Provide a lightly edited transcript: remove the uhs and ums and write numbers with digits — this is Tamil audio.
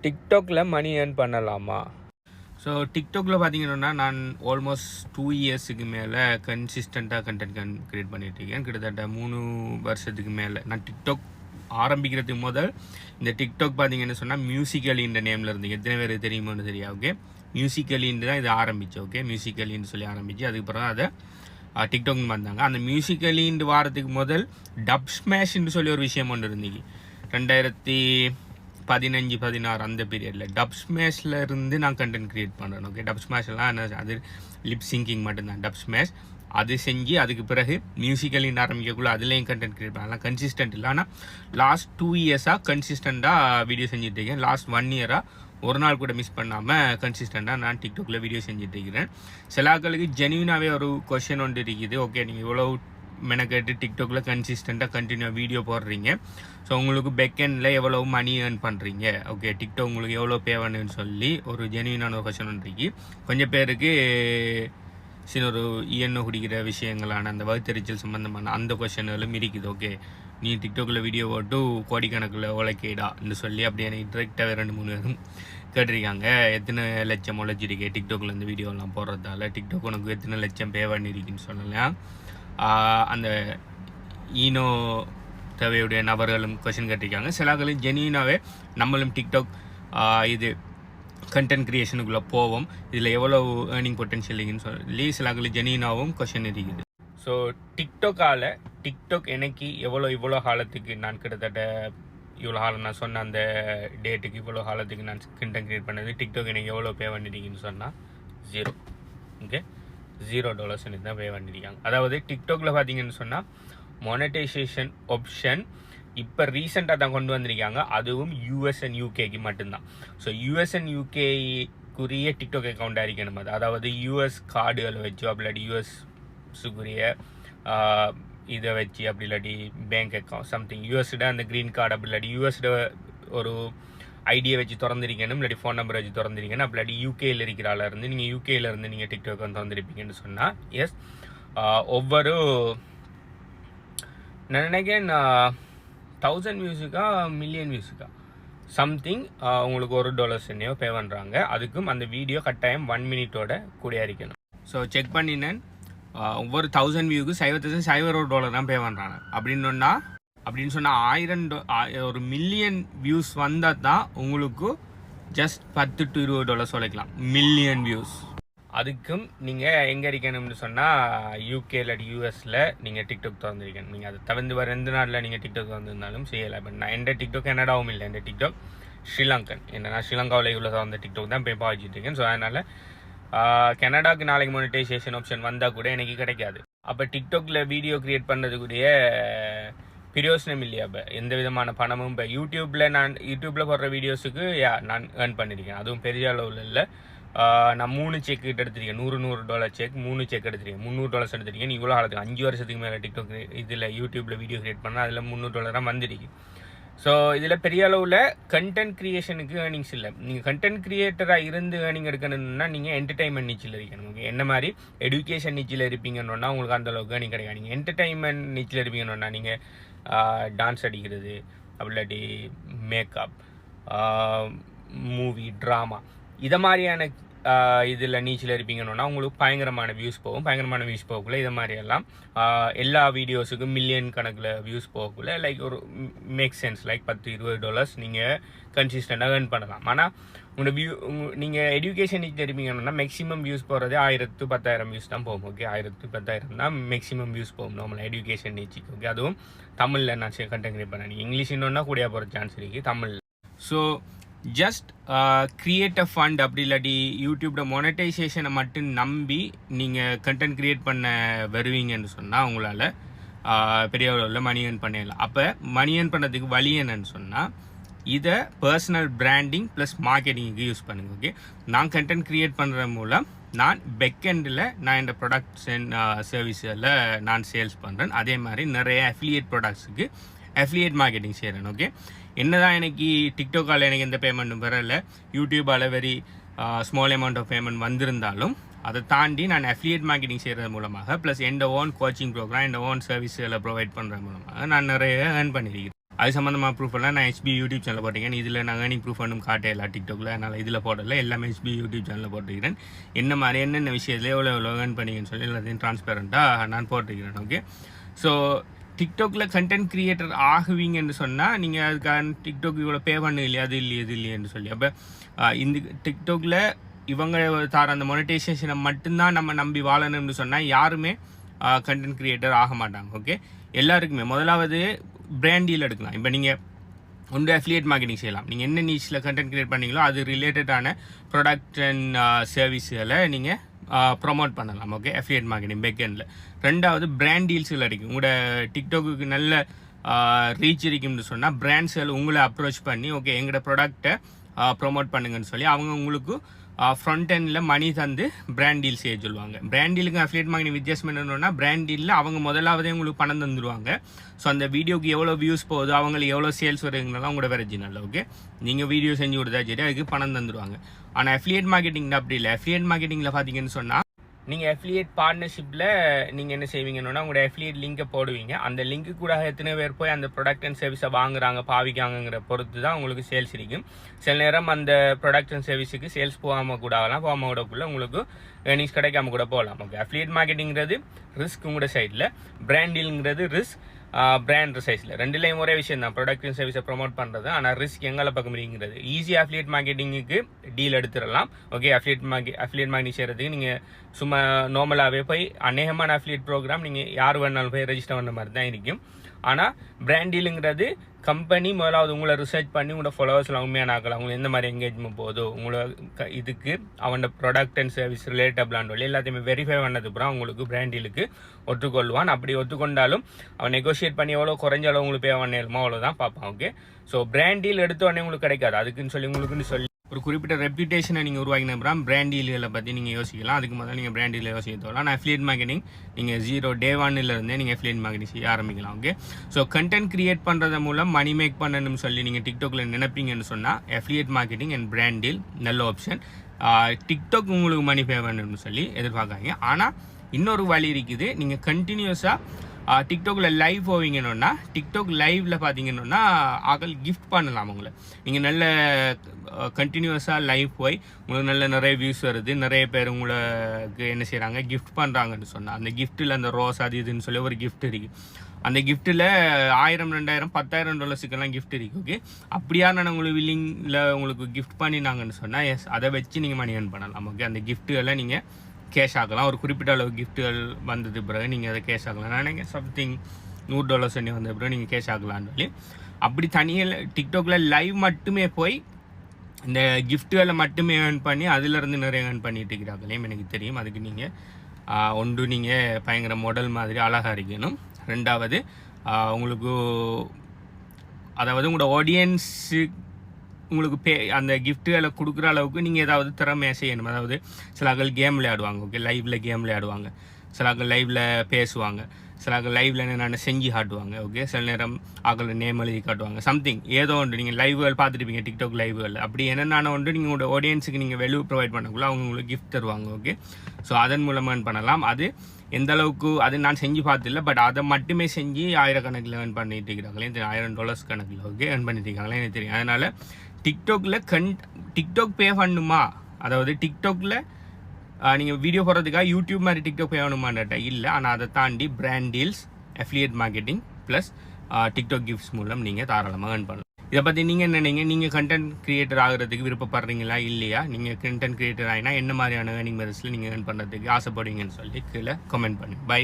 டிக்டாக்ல மணி ஏர்ன் பண்ணலாமா? ஸோ டிக்டாக்ல பார்த்தீங்கன்னா நான் ஆல்மோஸ்ட் 2 இயர்ஸுக்கு மேலே கன்சிஸ்டண்ட்டாக கண்டென்ட் க்ரியேட் பண்ணிட்டு இருக்கேன். கிட்டத்தட்ட 3 வருஷத்துக்கு மேலே. நான் டிக்டாக் ஆரம்பிக்கிறதுக்கு முதல் இந்த டிக்டாக் பார்த்தீங்கன்னு சொன்னால் மியூசிக்கலி இந்த நேமில் இருந்து எத்தனை பேர் தெரியுமோன்னு தெரியா. ஓகே, மியூசிக்கலின்னு தான் இது ஆரம்பிச்சு. ஓகே, மியூசிக்கலின்னு சொல்லி ஆரம்பிச்சு அதுக்கப்புறம் அதை டிக்டாக்னு வந்தாங்க. அந்த மியூசிக்கலின்னு வாரத்துக்கு முதல் டப் ஸ்மேஷ்ன்னு சொல்லி ஒரு விஷயம் ஒன்று இருந்துச்சு. 2015-16 அந்த பீரியடில் டப் ஸ்மேஷில் இருந்து நான் கண்டென்ட் க்ரியேட் பண்ணுறேன். ஓகே, டப் ஸ்மேஷ்லாம் அது லிப் சிங்கிங் மட்டும்தான். டப் ஸ்மேஷ் அது செஞ்சு அதுக்கு பிறகு மியூசிக்கலின்னு ஆரம்பிக்கக்குள்ள அதுலேயும் கண்டென்ட் க்ரியேட் பண்ணலாம். கன்சிஸ்டன்ட் இல்லை, ஆனால் லாஸ்ட் 2 இயர்ஸாக கன்சிஸ்டண்ட்டாக வீடியோ செஞ்சுட்டு இருக்கேன். லாஸ்ட் 1 இயராக ஒரு நாள் கூட மிஸ் பண்ணாமல் கன்சிஸ்டண்ட்டாக நான் டிக்டாக்ல வீடியோ செஞ்சுட்டு இருக்கிறேன். சில ஆட்களுக்கு ஜென்யூனாகவே ஒரு கொஷின் ஒன்று இருக்குது. ஓகே, நீங்கள் இவ்வளோ மெனக்கேட்டு டிக்டாக்ல கன்சிஸ்டண்ட்டாக கண்டினியூ வீடியோ போடுறீங்க, ஸோ உங்களுக்கு பேக்கெண்டில் எவ்வளோ மணி ஏர்ன் பண்ணுறீங்க, ஓகே டிக்டாக் உங்களுக்கு எவ்வளோ பே பண்ணுன்னு சொல்லி ஒரு ஜென்யூனான ஒரு கொஷின் ஒன்று இருக்கு. கொஞ்சம் பேருக்கு சில ஒரு எண்ணெய் குடிக்கிற விஷயங்களான அந்த வகுத்தறிச்சல் சம்மந்தமான அந்த கொஷின்களும் இருக்குது. ஓகே, நீ டிக்டாக்ல வீடியோ போட்டு கோடிக்கணக்கில் உழைக்கேடான்னு சொல்லி அப்படி எனக்கு டிரெக்டாகவே 2-3 பேரும் கேட்டிருக்காங்க. எத்தனை லட்சம் உழைச்சிருக்கே டிக்டாக்ல இந்த வீடியோலாம் போடுறதால, டிக்டாக் உனக்கு எத்தனை லட்சம் பே பண்ணியிருக்குன்னு சொல்லலாம். அந்த ஈனோ தேவையுடைய நபர்களும் கொஷின் கேட்டிருக்காங்க. சிலாக்களும் ஜென்யூனாகவே நம்மளும் டிக்டாக் இது கண்டென்ட் க்ரியேஷனுக்குள்ளே போவோம், இதில் எவ்வளோ ஏர்னிங் பொட்டென்ஷியலிங்கன்னு சொல்லி சிலாக்களும் ஜென்யூனாகவும் கொஷின் இருக்குது. ஸோ டிக்டாக் எனக்கு இவ்வளோ காலத்துக்கு நான் கிட்டத்தட்ட இவ்வளோ காலம் நான் சொன்ன அந்த டேட்டுக்கு இவ்வளோ காலத்துக்கு நான் கண்டென்ட் க்ரியேட் பண்ணது டிக்டாக் எனக்கு எவ்வளோ பே பண்ணிருக்கீங்கன்னு சொன்னால் 0. ஓகே, $0 எனக்கு தான் பே பண்ணியிருக்காங்க. அதாவது டிக்டாக்ல பார்த்தீங்கன்னு சொன்னால் மொனடைசேஷன் ஆப்ஷன் இப்போ ரீசெண்டாக தான் கொண்டு வந்திருக்காங்க. அதுவும் US and UKக்கு மட்டும்தான். ஸோ US and UKக்குரிய டிக்டாக் அக்கௌண்ட் இருக்கணும். அதாவது US கார்டுகளை வச்சு அப்படி USக்குரிய இதை வச்சு அப்படி இல்லாட்டி பேங்க் அக்கௌண்ட் சம்திங் யூஎஸ்ட அந்த க்ரீன் கார்டு அப்படி இல்லாட்டி யூஎஸ்ட ஒரு ஐடியை வச்சு திறந்திருக்கணும், இல்லாட்டி ஃபோன் நம்பர் வச்சு திறந்திருக்கணும். அப்படி இல்லாட்டி யூகேயில் இருக்கிறால இருந்து நீங்கள் யூகேயில் இருந்து நீங்கள் டிக்டாக் வந்து திறந்திருப்பீங்கன்னு சொன்னால் எஸ் ஒவ்வொரு நான் நினைக்கிறேன் 1000 வியூஸுக்கா மில்லியன் வியூஸுக்கா சம்திங் உங்களுக்கு $1 என்னையோ பே பண்ணுறாங்க. அதுக்கும் அந்த வீடியோ கட்டாயம் 1 மினிட்டோட கூட இருக்கணும். ஸோ செக் பண்ணினேன், ஒவ்வொரு 1000 வியூக்கு $0.01 தான் பே பண்ணுறாங்க. அப்படின்னு சொன்னால் 1000 ஒரு மில்லியன் வியூஸ் வந்தால் தான் உங்களுக்கு ஜஸ்ட் $10 to $20 உழைக்கலாம். Million views. அதுக்கும் நீங்கள் எங்கே இருக்கணும்னு சொன்னால் யூகே இல்லாட்டி யூஎஸில் நீங்கள் டிக்டாக் திறந்துருக்கணும். நீங்கள் அதை தவிர்த்து வர எந்த நாட்டில் நீங்கள் டிக்டாக் திறந்துருந்தாலும் செய்யலை. பட் நான் எந்த டிக்டாக் கனடாவும் இல்லை, எந்த டிக்டாக் ஸ்ரீலங்கன். என்னன்னா ஸ்ரீலங்காவில் இவ்வளோ திறந்த டிக்டாக் தான் போய் பாவிச்சிட்டு இருக்கேன். ஸோ அதனால் கனடாவுக்கு நாளைக்கு மானிட்டைசேஷன் ஆப்ஷன் வந்தால் கூட எனக்கு கிடைக்காது. அப்போ டிக்டாக்ல வீடியோ கிரியேட் பண்ணுறதுக்குரிய பிரயோசனம் இல்லையா? இப்போ எந்த விதமான பணமும் இப்போ யூடியூப்பில் போடுற வீடியோஸுக்கு நான் ஏர்ன் பண்ணியிருக்கேன். அதுவும் பெரிய அளவில் இல்லை. நான் 3 செக் எடுத்திருக்கேன். $100 செக் 3 செக் எடுத்திருக்கேன். $300 எடுத்திருக்கேன். இவ்வளோ காலத்துக்கு 5 வருஷத்துக்கு மேலே டிக்டாக் இதில் யூடியூப்பில் வீடியோ கிரியேட் பண்ணால் அதில் $300 வந்துருக்கு. ஸோ இதில் பெரிய அளவில் கண்டென்ட் க்ரியேஷனுக்கு ஏர்னிங்ஸ் இல்லை. நீங்கள் கண்டென்ட் க்ரியேட்டராக இருந்து ஏர்னிங் எடுக்கணும்னா நீங்கள் என்டர்டைன்மெண்ட் நீச்சில் இருக்கணும். ஓகே, என்ன மாதிரி எடுகேஷன் நீச்சில் இருப்பீங்கன்னா உங்களுக்கு அந்தளவுக்கு ஏர்னிங் கிடைக்காது. நீங்கள் என்டர்டைன்மெண்ட் நீச்சில் இருப்பீங்கன்னா நீங்கள் டான்ஸ் அடிக்கிறது அப்படி இல்லாட்டி மேக்கப், மூவி, ட்ராமா இதை மாதிரியான இதில் நீச்சல் இருப்பீங்கன்னா உங்களுக்கு பயங்கரமான வியூஸ் போகும். பயங்கரமான வியூஸ் போகக்குள்ள இதை மாதிரியெல்லாம் எல்லா வீடியோஸுக்கும் மில்லியன் கணக்கில் வியூஸ் போகக்குள்ள லைக் ஒரு மேக் சென்ஸ் லைக் $10-20 நீங்கள் கன்சிஸ்டண்டாக ஏர்ன் பண்ணலாம். ஆனால் நீங்கள் எஜுகேஷன் நீச்சில் இருப்பீங்கன்னா மேக்ஸிமம் வியூஸ் போகிறது 1000-10,000 வியூஸ் தான் போகும். ஓகே, 1000-10,000 தான் மேக்ஸிமம் வியூஸ் போகும் நம்மளை எஜுகேஷன் நீச்சிக்கு. ஓகே, அதுவும் தமிழில் நான் கண்டென்ட் கிரியேட் பண்ணேன். நீங்கள் இங்கிலீஷ் இன்னொன்னா கூடிய போகிற சான்ஸ் இருக்குது தமிழில். So just create a fund அப்படி இல்லாட்டி யூடியூப்ல மொனடைசேஷனை மட்டும் நம்பி நீங்கள் கண்டென்ட் கிரியேட் பண்ண வருவீங்கன்னு சொன்னால் உங்களால் பெரிய அளவில் மணி ஏர்ன் பண்ணிடலாம். அப்போ மணி ஏர்ன் பண்ணுறதுக்கு வழி என்னன்னு சொன்னால் இதை பர்சனல் பிராண்டிங் ப்ளஸ் மார்க்கெட்டிங்க்கு யூஸ் பண்ணுங்க. ஓகே, நான் கண்டென்ட் கிரியேட் பண்ணுற மூலம் நான் பெக்கெண்டில் நான் இந்த ப்ராடக்ட்ஸ் அண்ட் சர்வீஸில் நான் சேல்ஸ் பண்ணுறேன். அதே மாதிரி நிறைய அஃபிலியேட் ப்ராடக்ட்ஸுக்கு அஃபிலியேட் மார்க்கெட்டிங் செய்கிறேன். ஓகே, என்னதான் எனக்கு டிக்டாக்கால் எனக்கு எந்த பேமெண்ட்டும் வரல, யூடியூப்பால் very small amount of payment வந்திருந்தாலும் அதை தாண்டி நான் அஃபிலியேட் மார்க்கெட்டிங் செய்கிறது மூலமாக ப்ளஸ் எந்த ஓன் கோச்சிங் ப்ரோக்ராம் எந்த ஓன் சர்வீஸ்களை ப்ரொவைட் பண்ணுறது மூலமாக நான் நிறைய ஏர்ன் பண்ணியிருக்கிறேன். அது சம்மந்தமாக ப்ரூஃப் எல்லாம் நான் HB யூடியூப் சேனலில் போட்டிருக்கேன். இதில் நான் ஏர்னிங் ப்ரூஃப் ஒன்றும் காட்டையில டிக்டாக்ல, அதனால் இதில் போடல, எல்லாமே HB யூடியூப் சேனலில் போட்டிருக்கிறேன். என்ன மாதிரி என்னென்ன விஷயத்தில் எவ்வளோ ஏர்ன் பண்ணிங்கன்னு சொல்லி எல்லாத்தையும் ட்ரான்ஸ்பேரண்ட்டாக நான் போட்டிருக்கிறேன். ஓகே, ஸோ டிக்டாக்ல கண்டென்ட் கிரியேட்டர் ஆகுவீங்கன்னு சொன்னால் நீங்கள் அதுக்கான டிக்டாக் இவ்வளோ பே பண்ணு இல்லையா, அது இல்லையா இது இல்லையன்னு சொல்லி. அப்போ இந்த டிக்டாக்ல இவங்க தார அந்த மொனடைசேஷனை மட்டும்தான் நம்ம நம்பி வாழணும்னு சொன்னால் யாருமே கண்டென்ட் கிரியேட்டர் ஆக மாட்டாங்க. ஓகே, எல்லாருக்குமே முதலாவது பிராண்ட் டீல் எடுக்கலாம். இப்போ நீங்கள் ஒன்று அஃபிலியேட் மார்க்கெட்டிங் செய்யலாம். நீங்கள் என்ன நீச்சில் கண்டென்ட் கிரியேட் பண்ணீங்களோ அது ரிலேட்டடான ப்ராடக்ட் அண்ட் சர்வீஸுகளை நீங்கள் ப்ரொமோட் பண்ணலாம். ஓகே, அஃபிலியேட் மார்க்கெட்டிங் பேக்கெண்டில். ரெண்டாவது பிராண்ட் டீல்ஸுகள் அடிக்கும். உங்களோட டிக்டாக்கு நல்ல ரீச் இருக்கும்னு சொன்னால் பிராண்ட்ஸ்கள் உங்களை அப்ரோச் பண்ணி ஓகே எங்களோட ப்ராடக்டை ப்ரொமோட் பண்ணுங்கன்னு சொல்லி அவங்க உங்களுக்கு ஃப்ரண்ட் எண்டில் மணி தந்து பிராண்ட் டீல் செய்ய சொல்லுவாங்க. பிராண்ட் டீலுக்கு அஃபிலியேட் மார்க்கெட்டிங் வித்தியாசம் என்னன்னா, பிராண்ட் டீலில் அவங்க முதலாவதே உங்களுக்கு பணம் தந்துடுவாங்க. ஸோ அந்த வீடியோக்கு எவ்வளோ வியூஸ் போகுது, அவங்களுக்கு எவ்வளோ சேல்ஸ் வருதுங்கலாம் உங்களோட வெரிஜினல். ஓகே, நீங்கள் வீடியோ செஞ்சு கொடுத்தா சரி அதுக்கு பணம் தந்துடுவாங்க. ஆனால் அஃபிலியேட் மார்க்கெட்டிங் அப்படி இல்லை. அஃபிலியேட் மார்க்கெட்டிங்கில் பார்த்தீங்கன்னு சொன்னால் நீங்கள் அஃபிலியேட் பார்ட்னர்ஷிப்பில் நீங்கள் என்ன செய்வீங்கன்னா உங்களோட அஃபிலியேட் லிங்கை போடுவீங்க. அந்த லிங்க்கு கூட எத்தனை பேர் போய் அந்த ப்ராடக்ட் அண்ட் சர்வீஸை வாங்குறாங்க பாவிக்காங்கிற பொறுத்து தான் உங்களுக்கு சேல்ஸ் இருக்கும். சில நேரம் அந்த ப்ராடக்ட் அண்ட் சர்வீஸுக்கு சேல்ஸ் போகாமல் கூட ஆகலாம், போகாமல் கூடக்குள்ள உங்களுக்கு ஏர்னிங்ஸ் கிடைக்காம கூட போகலாம். ஓகே, அஃபிலியேட் மார்க்கெட்டிங்கிறது ரிஸ்க் உங்களோட சைடில், பிராண்ட் டீலுங்கிறது ரிஸ்க் பிராண்ட் சைஸில். ரெண்டுலேயும் ஒரே விஷயம் தான், ப்ராடக்ட் அண்ட் சர்வீஸை ப்ரொமோட் பண்ணுறது. ஆனால் ரிஸ்க் எங்களை பக்கம் இருக்குங்கிறது. ஈஸியாக அஃபிலியேட் மார்க்கெட்டிங்குக்கு டீல் எடுத்துடலாம். ஓகே, அஃபிலியேட் மார்க்கெட்டிங் செய்கிறதுக்கு நீங்கள் சும்மா நார்மலாகவே போய் அநேகமான அஃபிலியேட் ப்ரோக்ராம் நீங்கள் யார் வேணாலும் போய் ரெஜிஸ்டர் பண்ண மாதிரி தான் இருக்கும். ஆனால் பிராண்ட் டீலுங்கிறது கம்பெனி முதலாவது உங்களை ரிசர்ச் பண்ணி உங்களோட ஃபாலோவர்ஸ்லாம் உண்மையான ஆக்கலாம், உங்களுக்கு எந்த மாதிரி எங்கேஜ்மெண்ட் போதோ உங்களோட இதுக்கு அவனோட ப்ராடக்ட் அண்ட் சர்வீஸ் ரிலேட்டபிளான சொல்லி எல்லாத்தையுமே வெரிஃபை பண்ணதுக்கப்புறம் உங்களுக்கு பிராண்ட் டீலுக்கு ஒத்துக்கொள்வான். அப்படி ஒத்துக்கொண்டாலும் அவன் நெகோஷியேட் பண்ணி எவ்வளோ குறைஞ்ச அளவு உங்களுக்கு பே பண்ணணுமோ அவ்வளோதான் பார்ப்பான். ஓகே, ஸோ பிராண்ட் டீல் எடுத்த உடனே உங்களுக்கு கிடைக்காது. அதுக்குன்னு சொல்லி உங்களுக்குன்னு சொல்லி ஒரு குறிப்பிட்ட ரெப்யூட்டேஷனை நீங்கள் உருவாக்கினப்புறம் பிராண்ட் டீல்களை பற்றி நீங்கள் யோசிக்கலாம். அதுக்கு முதல்ல நீங்கள் பிராண்ட் டீலை யோசிக்க தோலாம். ஆனால் அஃபிலியேட் மார்க்கெட்டிங் நீங்கள் டே 1 நீங்கள் அஃபிலியேட் மார்க்கெட்டிங் செய்ய ஆரம்பிக்கலாம். ஓகே, ஸோ கண்டென்ட் கிரியேட் பண்ணுறது மூலம் மணி மேக் பண்ணணும்னு சொல்லி நீங்கள் டிக்டாக்ல நினைப்பீங்கன்னு சொன்னால் affiliate marketing and brand deal நல்ல ஆப்ஷன். டிக்டாக் உங்களுக்கு மணி பே பண்ணணும்னு சொல்லி எதிர்பார்க்காங்க. ஆனால் இன்னொரு வழி இருக்குது. நீங்கள் கண்டினியூஸாக டிக்டாக்ல லைவ் போவீங்கன்னா டிக்டாக் லைவ்ல பார்த்தீங்கன்னா ஆகல் கிஃப்ட் பண்ணலாம். உங்களை நீங்கள் நல்ல கண்டினியூஸாக லைவ் போய் உங்களுக்கு நல்ல நிறைய வியூஸ் வருது, நிறைய பேர் உங்களுக்கு என்ன செய்கிறாங்க கிஃப்ட் பண்ணுறாங்கன்னு சொன்னால் அந்த கிஃப்ட்டில் அந்த ரோஸ் அது இதுன்னு சொல்லி ஒரு கிஃப்ட் இருக்குது. அந்த கிஃப்ட்டில் 1000, 2000, $10,000 கிஃப்ட் இருக்குது. ஓகே, அப்படியான உங்களுக்கு வில்லிங்கில் உங்களுக்கு கிஃப்ட் பண்ணினாங்கன்னு சொன்னால் எஸ் அதை வச்சு நீங்கள் மணி ஏர்ன் பண்ணலாம். ஓகே, அந்த கிஃப்ட்டுகளை நீங்கள் கேஷ் ஆகலாம். ஒரு குறிப்பிட்ட அளவு கிஃப்ட்டுகள் வந்தது பிறகு நீங்கள் அதை கேஷ் ஆகலாம். நான் நீங்கள் சம்திங் $100 வந்த பிறகு நீங்கள் கேஷ் ஆகலான்னு சொல்லி அப்படி தனியாக டிக்டாக்ல லைவ் மட்டுமே போய் இந்த கிஃப்ட்டுகளை மட்டுமே ஏர்ன் பண்ணி அதிலிருந்து நிறைய ஏர்ன் பண்ணிட்டு இருக்கிறார்களையும் எனக்கு தெரியும். அதுக்கு நீங்கள் ஒன்று நீங்கள் பயங்கர மாடல் மாதிரி அழகாக இருக்கணும். ரெண்டாவது உங்களுக்கு அதாவது உங்களோட ஆடியன்ஸு உங்களுக்கு அந்த கிஃப்ட்டுகளை கொடுக்குற அளவுக்கு நீங்கள் ஏதாவது திறமையாக செய்யணும். அதாவது சில ஆக்கள் கேம் விளையாடுவாங்க. ஓகே, லைவில் கேம் விளையாடுவாங்க. சில ஆக்கள் லைவில் பேசுவாங்க. சில ஆக்கள் லைவில் என்னென்ன செஞ்சு காட்டுவாங்க. ஓகே, சில நேரம் ஆக்கள் நேம் எழுதி காட்டுவாங்க. சம்திங் ஏதோ ஒன்று நீங்கள் லைவ்கள் பார்த்துருப்பீங்க டிக்டாக் லைவ்கள். அப்படி என்னென்ன ஒன்று நீங்கள் உங்களோட ஆடியன்ஸுக்கு நீங்கள் வெளியே ப்ரொவைட் பண்ணக்குள்ள அவங்க உங்களுக்கு கிஃப்ட் தருவாங்க. ஓகே, ஸோ அதன் மூலமாக ஏர்ன் பண்ணலாம். அது எந்த அளவுக்கு அது நான் செஞ்சு பார்த்தில்ல, பட் அதை மட்டுமே செஞ்சு ஆயிரக்கணக்கில் ஏர்ன் பண்ணிட்டு இருக்கிறாங்களே, $1000 கணக்கில் ஓகே ஏர்ன் பண்ணிட்டு இருக்காங்களே எனக்கு தெரியும். அதனால் டிக்டாக்ல டிக்டாக் பே பண்ணணுமா, அதாவது டிக்டாக்ல நீங்கள் வீடியோ போடுறதுக்காக யூடியூப் மாதிரி டிக்டாக் பே பண்ணணுமான்ட்டா இல்லை. ஆனால் அதை தாண்டி brand deals, affiliate marketing plus TikTok gifts மூலம் நீங்கள் தாராளமாக ஏர்ன் பண்ணலாம். இதை பற்றி நீங்கள் என்ன நீங்கள் கண்டென்ட் கிரியேட்டர் ஆகிறதுக்கு விருப்பப்படுறீங்களா இல்லையா? நீங்கள் கண்டென்ட் கிரியேட்டர் ஆகினா என்ன மாதிரியான ஏர்னிங் மெத்தட்ஸில் நீங்கள் ஏர்ன் பண்ணுறதுக்கு ஆசைப்படுவீங்கன்னு சொல்லி கீழே கமெண்ட் பண்ணுங்கள். பை.